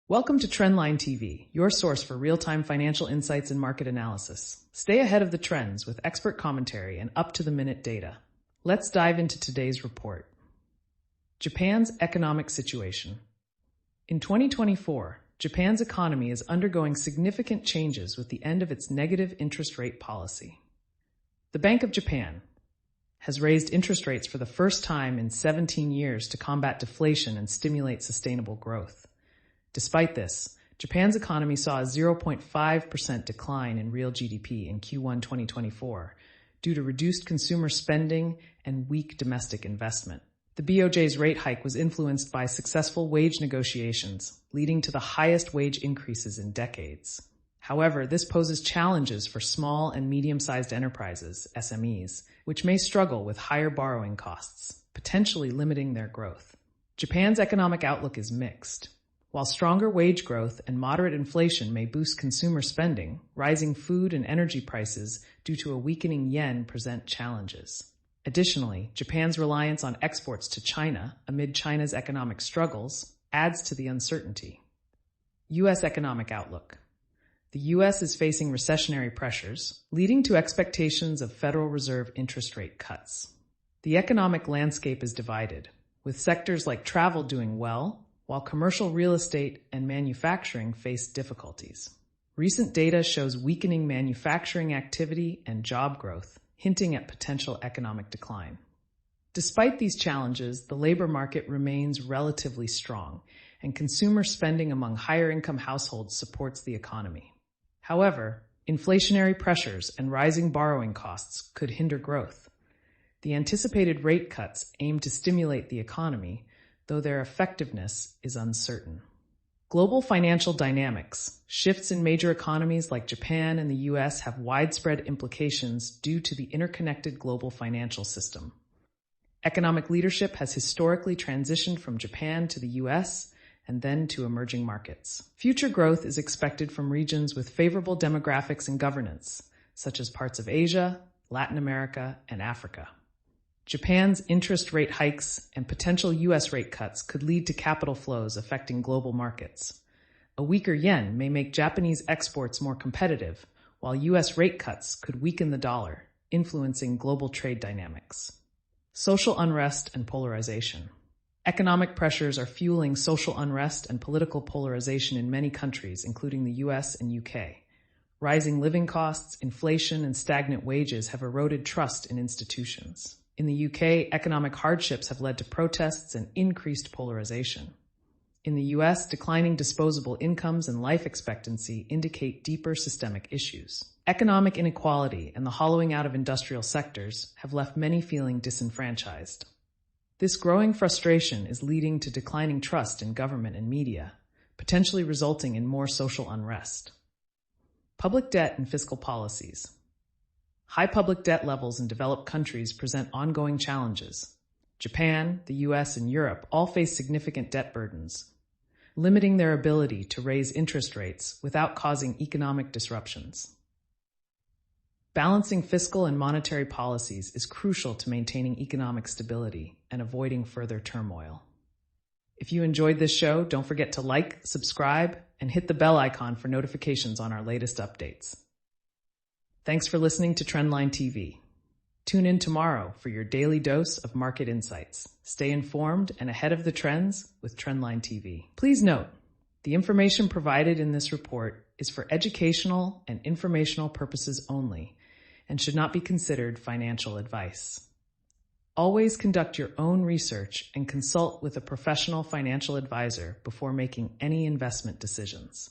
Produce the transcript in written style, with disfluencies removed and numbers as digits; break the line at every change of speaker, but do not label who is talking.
Welcome to TrendLine TV, your source for real-time financial insights and market analysis. Stay ahead of the trends with expert commentary and up-to-the-minute data. Let's dive into today's report. Japan's economic situation. In 2024, Japan's economy is undergoing significant changes with the end of its negative interest rate policy. The Bank of Japan has raised interest rates for the first time in 17 years to combat deflation and stimulate sustainable growth. Despite this, Japan's economy saw a 0.5% decline in real GDP in Q1 2024 due to reduced consumer spending and weak domestic investment. The BOJ's rate hike was influenced by successful wage negotiations, leading to the highest wage increases in decades. However, this poses challenges for small and medium-sized enterprises, SMEs, which may struggle with higher borrowing costs, potentially limiting their growth. Japan's economic outlook is mixed. While stronger wage growth and moderate inflation may boost consumer spending, rising food and energy prices due to a weakening yen present challenges. Additionally, Japan's reliance on exports to China amid China's economic struggles adds to the uncertainty. U.S. economic outlook. The U.S. is facing recessionary pressures, leading to expectations of Federal Reserve interest rate cuts. The economic landscape is divided, with sectors like travel doing well, while commercial real estate and manufacturing face difficulties. Recent data shows weakening manufacturing activity and job growth, hinting at potential economic decline. Despite these challenges, the labor market remains relatively strong, and consumer spending among higher-income households supports the economy. However, inflationary pressures and rising borrowing costs could hinder growth. The anticipated rate cuts aim to stimulate the economy, though their effectiveness is uncertain. Global financial dynamics. Shifts in major economies like Japan and the U.S. have widespread implications due to the interconnected global financial system. Economic leadership has historically transitioned from Japan to the U.S. and then to emerging markets. Future growth is expected from regions with favorable demographics and governance, such as parts of Asia, Latin America, and Africa. Japan's interest rate hikes and potential U.S. rate cuts could lead to capital flows affecting global markets. A weaker yen may make Japanese exports more competitive, while U.S. rate cuts could weaken the dollar, influencing global trade dynamics. Social unrest and polarization. Economic pressures are fueling social unrest and political polarization in many countries, including the U.S. and U.K. Rising living costs, inflation, and stagnant wages have eroded trust in institutions. In the UK, economic hardships have led to protests and increased polarization. In the US, declining disposable incomes and life expectancy indicate deeper systemic issues. Economic inequality and the hollowing out of industrial sectors have left many feeling disenfranchised. This growing frustration is leading to declining trust in government and media, potentially resulting in more social unrest. Public debt and fiscal policies. High public debt levels in developed countries present ongoing challenges. Japan, the US, and Europe all face significant debt burdens, limiting their ability to raise interest rates without causing economic disruptions. Balancing fiscal and monetary policies is crucial to maintaining economic stability and avoiding further turmoil. If you enjoyed this show, don't forget to like, subscribe, and hit the bell icon for notifications on our latest updates. Thanks for listening to TrendLine TV. Tune in tomorrow for your daily dose of market insights. Stay informed and ahead of the trends with TrendLine TV. Please note, the information provided in this report is for educational and informational purposes only and should not be considered financial advice. Always conduct your own research and consult with a professional financial advisor before making any investment decisions.